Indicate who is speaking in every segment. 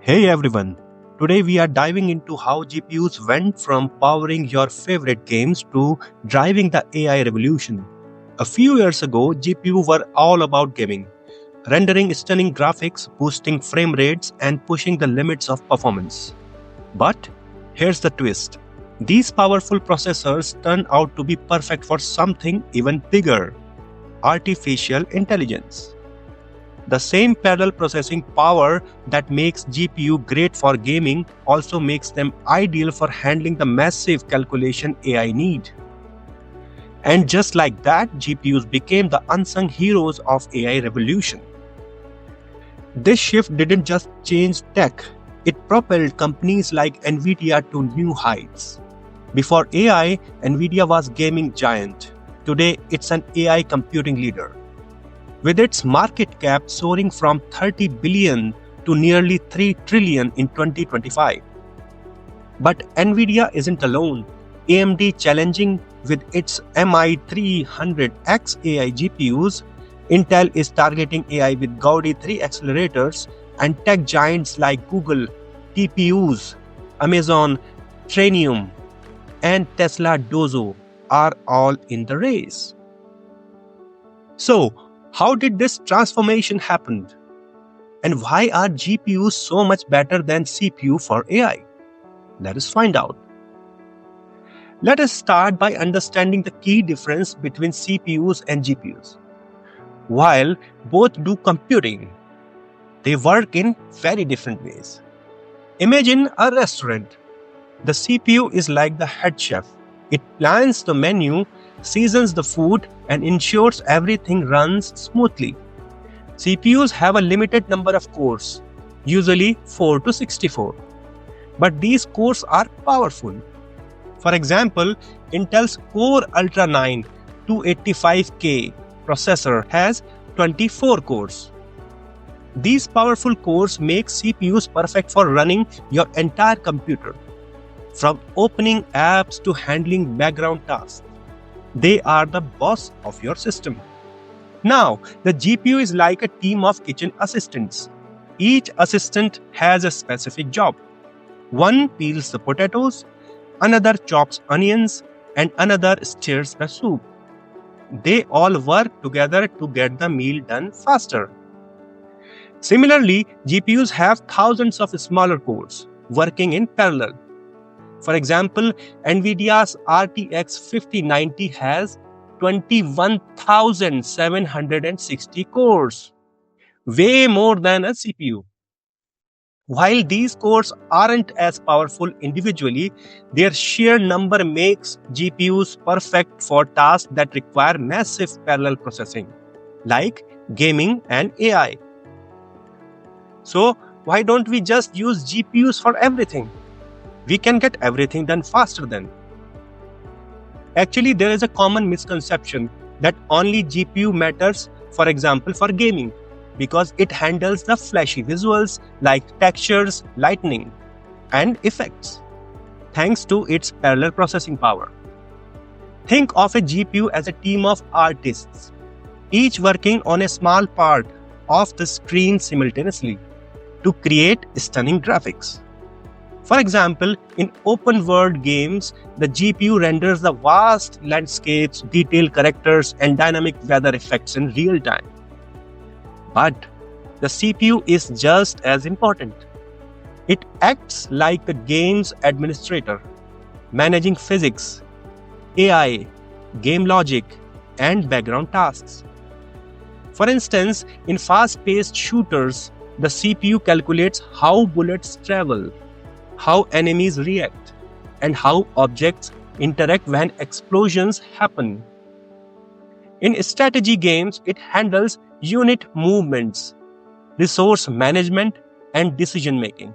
Speaker 1: Hey everyone, today we are diving into how GPUs went from powering your favorite games to driving the AI revolution. A few years ago, GPUs were all about gaming, rendering stunning graphics, boosting frame rates, and pushing the limits of performance. But here's the twist. These powerful processors turned out to be perfect for something even bigger: artificial intelligence. The same parallel processing power that makes GPU great for gaming also makes them ideal for handling the massive calculation AI need. And just like that, GPUs became the unsung heroes of AI revolution. This shift didn't just change tech, it propelled companies like Nvidia to new heights. Before AI, Nvidia was gaming giant. Today, it's an AI computing leader, with its market cap soaring from 30 billion to nearly 3 trillion in 2025. But Nvidia isn't alone. AMD, challenging with its MI300X AI GPUs, Intel is targeting AI with Gaudi 3 accelerators, and tech giants like Google, TPUs, Amazon, Trainium, and Tesla Dozo are all in the race. So, how did this transformation happen? And why are GPUs so much better than CPU for AI? Let us find out. Let us start by understanding the key difference between CPUs and GPUs. While both do computing, they work in very different ways. Imagine a restaurant. The CPU is like the head chef. It plans the menu, seasons the food, and ensures everything runs smoothly. CPUs have a limited number of cores, usually 4 to 64. But these cores are powerful. For example, Intel's Core Ultra 9 285K processor has 24 cores. These powerful cores make CPUs perfect for running your entire computer, from opening apps to handling background tasks. They are the boss of your system. Now, the GPU is like a team of kitchen assistants. Each assistant has a specific job. One peels the potatoes, another chops onions, and another stirs the soup. They all work together to get the meal done faster. Similarly, GPUs have thousands of smaller cores working in parallel. For example, Nvidia's RTX 5090 has 21,760 cores, way more than a CPU. While these cores aren't as powerful individually, their sheer number makes GPUs perfect for tasks that require massive parallel processing, like gaming and AI. So, why don't we just use GPUs for everything? We can get everything done faster then. Actually, there is a common misconception that only GPU matters, for example, for gaming, because it handles the flashy visuals like textures, lighting, and effects, thanks to its parallel processing power. Think of a GPU as a team of artists, each working on a small part of the screen simultaneously to create stunning graphics. For example, in open-world games, the GPU renders the vast landscapes, detailed characters, and dynamic weather effects in real time. But the CPU is just as important. It acts like the game's administrator, managing physics, AI, game logic, and background tasks. For instance, in fast-paced shooters, the CPU calculates how bullets travel, how enemies react, and how objects interact when explosions happen. In strategy games, it handles unit movements, resource management, and decision making.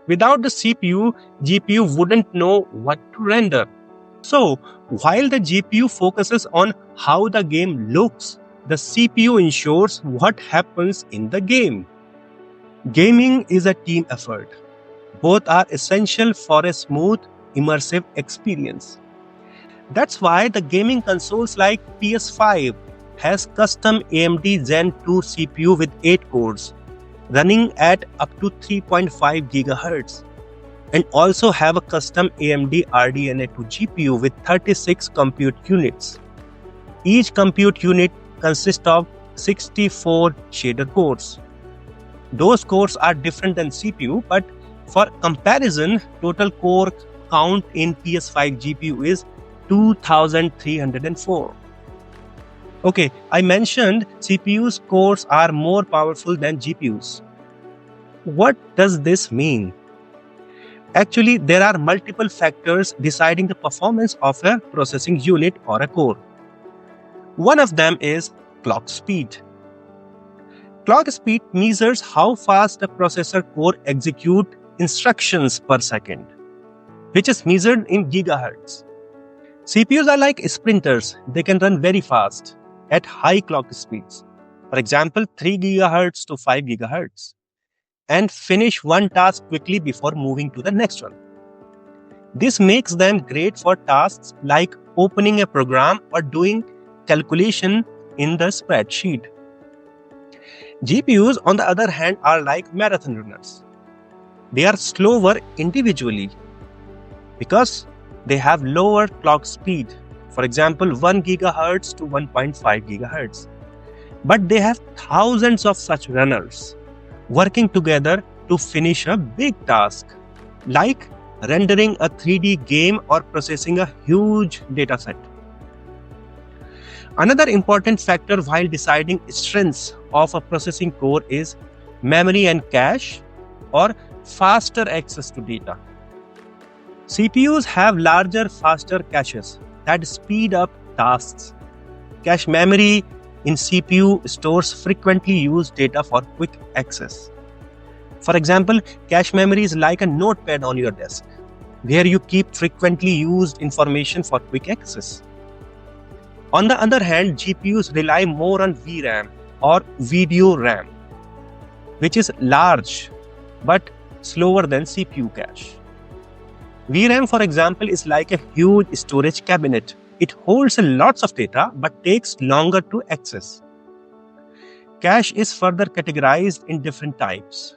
Speaker 1: Without the CPU, GPU wouldn't know what to render. So, while the GPU focuses on how the game looks, the CPU ensures what happens in the game. Gaming is a team effort. Both are essential for a smooth, immersive experience. That's why the gaming consoles like PS5 has custom AMD Zen 2 CPU with 8 cores, running at up to 3.5 GHz, and also have a custom AMD RDNA2 GPU with 36 compute units. Each compute unit consists of 64 shader cores. Those cores are different than CPU, but for comparison, total core count in PS5 GPU is 2304. Okay, I mentioned CPU's cores are more powerful than GPUs. What does this mean? Actually, there are multiple factors deciding the performance of a processing unit or a core. One of them is clock speed. Clock speed measures how fast a processor core executes instructions per second, which is measured in gigahertz. CPUs are like sprinters. They can run very fast at high clock speeds. For example, 3 GHz to 5 GHz, and finish one task quickly before moving to the next one. This makes them great for tasks like opening a program or doing calculation in the spreadsheet. GPUs, on the other hand, are like marathon runners. They are slower individually because they have lower clock speed, for example 1 GHz to 1.5 GHz. But they have thousands of such runners working together to finish a big task, like rendering a 3D game or processing a huge dataset. Another important factor while deciding strengths of a processing core is memory and cache, or faster access to data. CPUs have larger, faster caches that speed up tasks. Cache memory in CPU stores frequently used data for quick access. For example, cache memory is like a notepad on your desk, where you keep frequently used information for quick access. On the other hand, GPUs rely more on VRAM or video RAM, which is large but slower than CPU cache. VRAM, for example, is like a huge storage cabinet. It holds lots of data but takes longer to access. Cache is further categorized in different types.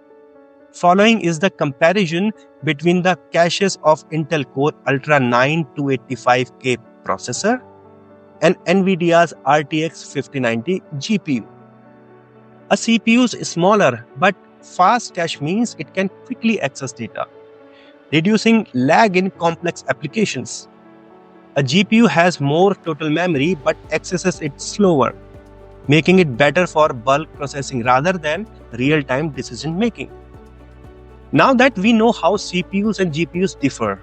Speaker 1: Following is the comparison between the caches of Intel Core Ultra 9 285K processor and Nvidia's RTX 5090 GPU. A CPU is smaller, but fast cache means it can quickly access data, reducing lag in complex applications. A GPU has more total memory but accesses it slower, making it better for bulk processing rather than real-time decision making. Now that we know how CPUs and GPUs differ,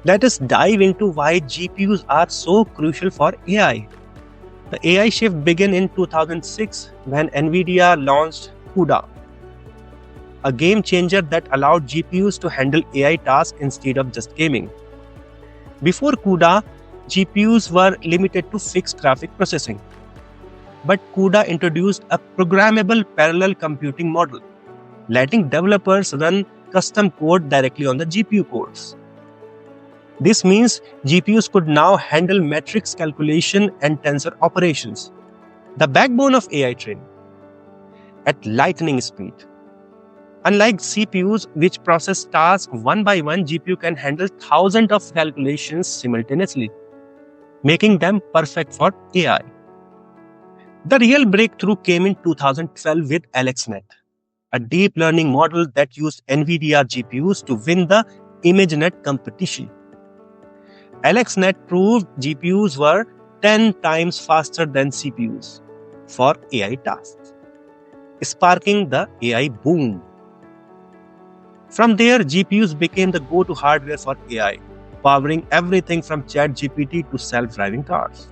Speaker 1: let us dive into why GPUs are so crucial for AI. The AI shift began in 2006 when Nvidia launched Cuda, a game changer that allowed GPUs to handle AI tasks instead of just gaming. Before Cuda, GPUs were limited to fixed graphic processing. But Cuda introduced a programmable parallel computing model, letting developers run custom code directly on the GPU cores. This means GPUs could now handle matrix calculation and tensor operations, the backbone of AI training, at lightning speed. Unlike CPUs, which process tasks one by one, GPU can handle thousands of calculations simultaneously, making them perfect for AI. The real breakthrough came in 2012 with AlexNet, a deep learning model that used Nvidia GPUs to win the ImageNet competition. AlexNet proved GPUs were 10 times faster than CPUs for AI tasks, sparking the AI boom. From there, GPUs became the go-to hardware for AI, powering everything from ChatGPT to self-driving cars.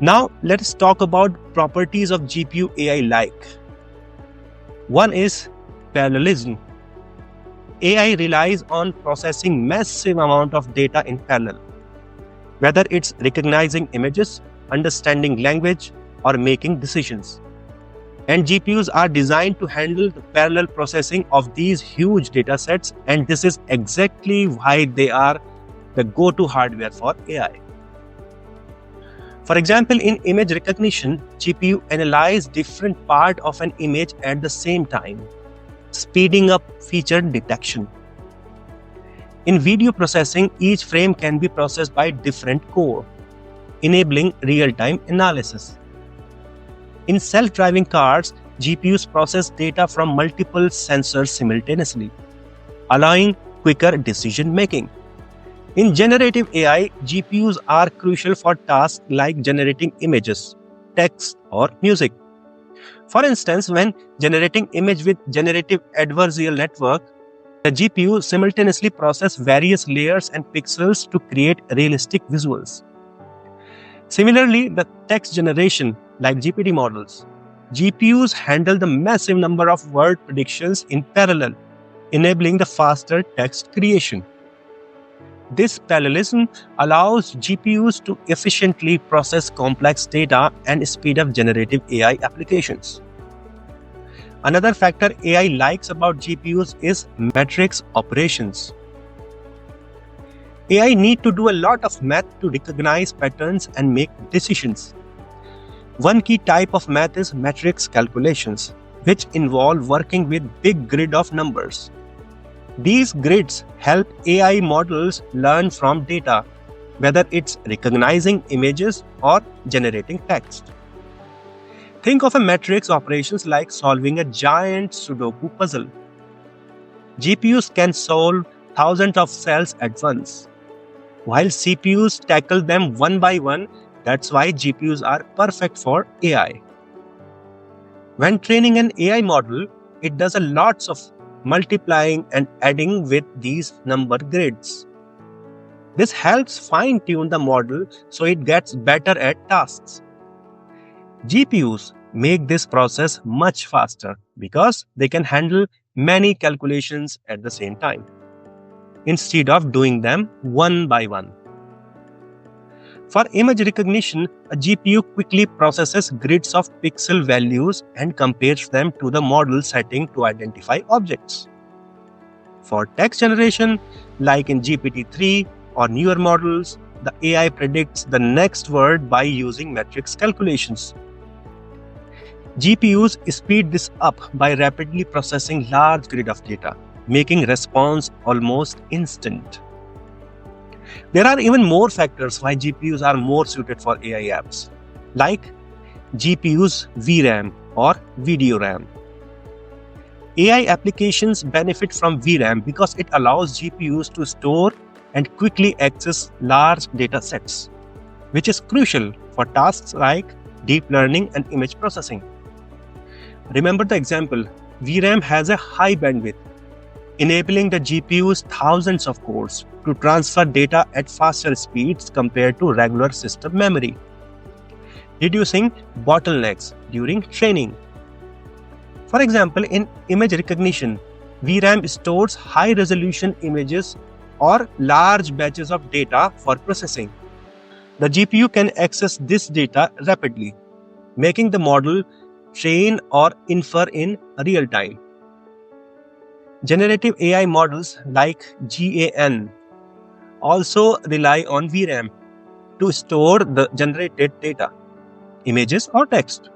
Speaker 1: Now, let's talk about properties of GPU AI like. One is parallelism. AI relies on processing massive amount of data in parallel, whether it's recognizing images, understanding language, or making decisions. And GPUs are designed to handle the parallel processing of these huge data sets, and this is exactly why they are the go-to hardware for AI. For example, in image recognition, GPU analyzes different parts of an image at the same time, speeding up feature detection. In video processing, each frame can be processed by different core, enabling real-time analysis. In self-driving cars, GPUs process data from multiple sensors simultaneously, allowing quicker decision-making. In generative AI, GPUs are crucial for tasks like generating images, text, or music. For instance, when generating image with generative adversarial network, the GPU simultaneously processes various layers and pixels to create realistic visuals. Similarly, the text generation, like GPT models, GPUs handle the massive number of word predictions in parallel, enabling the faster text creation. This parallelism allows GPUs to efficiently process complex data and speed up generative AI applications. Another factor AI likes about GPUs is matrix operations. AI need to do a lot of math to recognize patterns and make decisions. One key type of math is matrix calculations, which involve working with big grid of numbers. These grids help AI models learn from data, whether it's recognizing images or generating text. Think of a matrix operations like solving a giant Sudoku puzzle. GPUs can solve thousands of cells at once, while CPUs tackle them one by one. That's why GPUs are perfect for AI. When training an AI model, it does a lots of multiplying and adding with these number grids. This helps fine-tune the model so it gets better at tasks. GPUs make this process much faster because they can handle many calculations at the same time, instead of doing them one by one. For image recognition, a GPU quickly processes grids of pixel values and compares them to the model setting to identify objects. For text generation, like in GPT-3 or newer models, the AI predicts the next word by using matrix calculations. GPUs speed this up by rapidly processing large grid of data, making response almost instant. There are even more factors why GPUs are more suited for AI apps, like GPU's VRAM or video RAM. AI applications benefit from VRAM because it allows GPUs to store and quickly access large data sets, which is crucial for tasks like deep learning and image processing. Remember the example, VRAM has a high bandwidth, enabling the GPU's thousands of cores to transfer data at faster speeds compared to regular system memory, reducing bottlenecks during training. For example, in image recognition, VRAM stores high-resolution images or large batches of data for processing. The GPU can access this data rapidly, making the model train or infer in real time. Generative AI models like GAN also rely on VRAM to store the generated data, images or text,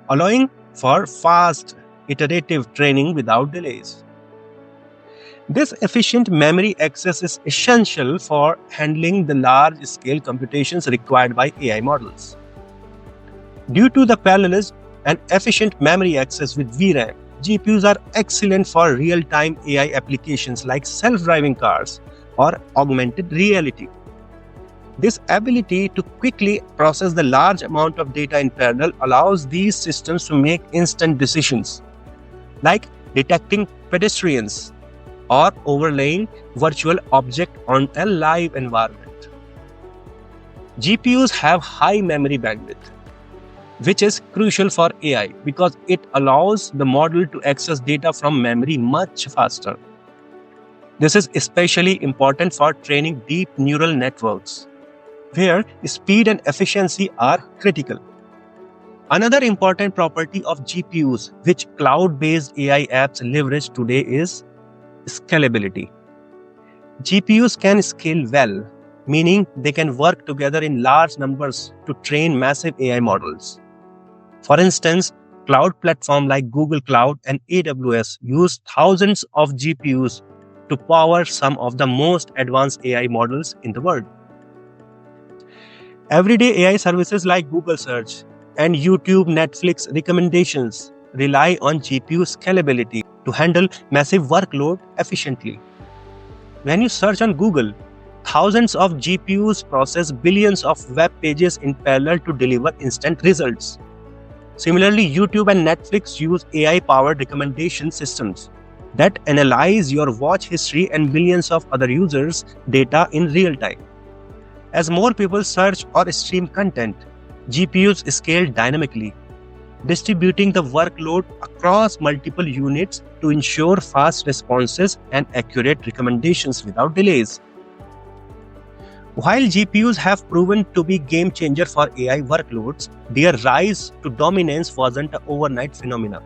Speaker 1: allowing for fast, iterative training without delays. This efficient memory access is essential for handling the large-scale computations required by AI models. Due to the parallelism and efficient memory access with VRAM, GPUs are excellent for real-time AI applications like self-driving cars or augmented reality. This ability to quickly process the large amount of data in parallel allows these systems to make instant decisions, like detecting pedestrians or overlaying virtual object on a live environment. GPUs have high memory bandwidth, which is crucial for AI because it allows the model to access data from memory much faster. This is especially important for training deep neural networks, where speed and efficiency are critical. Another important property of GPUs, which cloud-based AI apps leverage today, is scalability. GPUs can scale well, meaning they can work together in large numbers to train massive AI models. For instance, cloud platforms like Google Cloud and AWS use thousands of GPUs to power some of the most advanced AI models in the world. Everyday AI services like Google Search and YouTube, Netflix recommendations rely on GPU scalability to handle massive workload efficiently. When you search on Google, thousands of GPUs process billions of web pages in parallel to deliver instant results. Similarly, YouTube and Netflix use AI-powered recommendation systems that analyze your watch history and millions of other users' data in real time. As more people search or stream content, GPUs scale dynamically, distributing the workload across multiple units to ensure fast responses and accurate recommendations without delays. While GPUs have proven to be game changer for AI workloads, their rise to dominance wasn't an overnight phenomenon.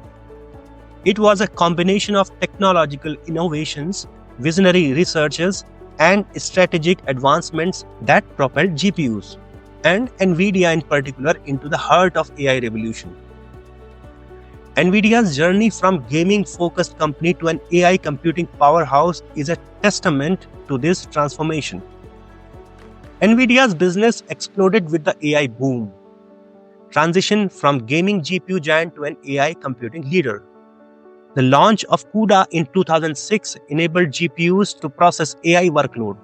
Speaker 1: It was a combination of technological innovations, visionary researches, and strategic advancements that propelled GPUs, and Nvidia in particular, into the heart of AI revolution. Nvidia's journey from gaming-focused company to an AI computing powerhouse is a testament to this transformation. Nvidia's business exploded with the AI boom, transition from gaming GPU giant to an AI computing leader. The launch of Cuda in 2006 enabled GPUs to process AI workload.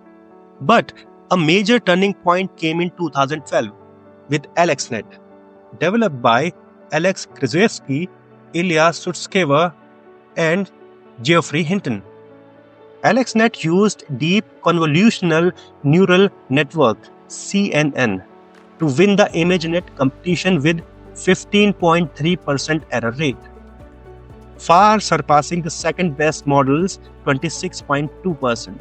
Speaker 1: But a major turning point came in 2012 with AlexNet, developed by Alex Krzyzewski, Ilya Sutskever, and Geoffrey Hinton. AlexNet used Deep Convolutional Neural Network (CNN) to win the ImageNet competition with 15.3% error rate, far surpassing the second best model's 26.2%.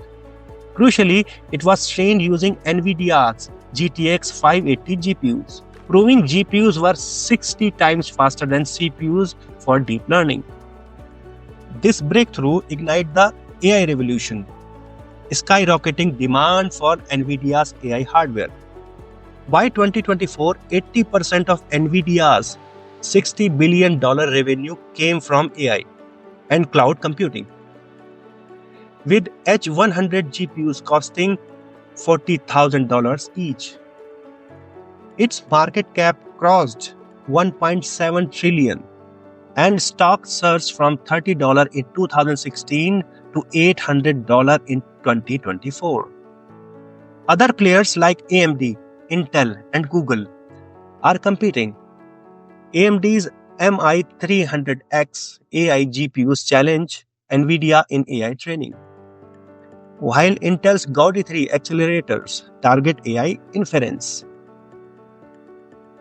Speaker 1: Crucially, it was trained using Nvidia's GTX 580 GPUs, proving GPUs were 60 times faster than CPUs for deep learning. This breakthrough ignited the AI revolution, skyrocketing demand for Nvidia's AI hardware. By 2024, 80% of Nvidia's $60 billion revenue came from AI and cloud computing, with H100 GPUs costing $40,000 each. Its market cap crossed $1.7 trillion, and stock surged from $30 in 2016 to $800 in 2024. Other players like AMD, Intel, and Google are competing. AMD's MI300X AI GPUs challenge Nvidia in AI training, while Intel's Gaudi 3 accelerators target AI inference.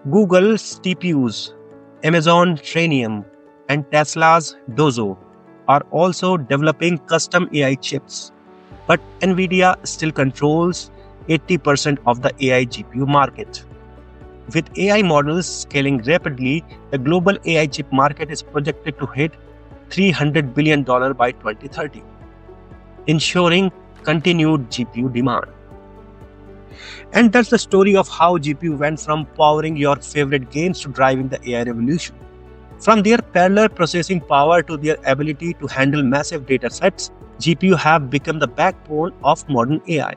Speaker 1: Google's TPUs, Amazon Trainium, and Tesla's Dozo are also developing custom AI chips, but Nvidia still controls 80% of the AI GPU market. With AI models scaling rapidly, the global AI chip market is projected to hit $300 billion by 2030, ensuring continued GPU demand. And that's the story of how GPU went from powering your favorite games to driving the AI revolution. From their parallel processing power to their ability to handle massive datasets, GPU have become the backbone of modern AI.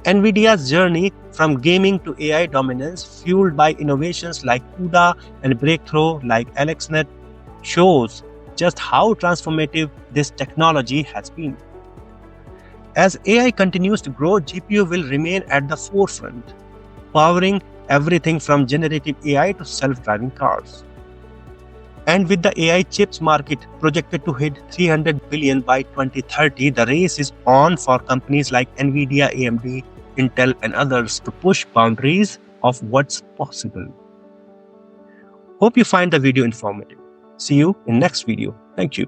Speaker 1: Nvidia's journey from gaming to AI dominance, fueled by innovations like Cuda and breakthrough like AlexNet, shows just how transformative this technology has been. As AI continues to grow, GPU will remain at the forefront, powering everything from generative AI to self-driving cars. And with the AI chips market projected to hit $300 billion by 2030, the race is on for companies like Nvidia, AMD, Intel, and others to push boundaries of what's possible. Hope you find the video informative. See you in next video. Thank you.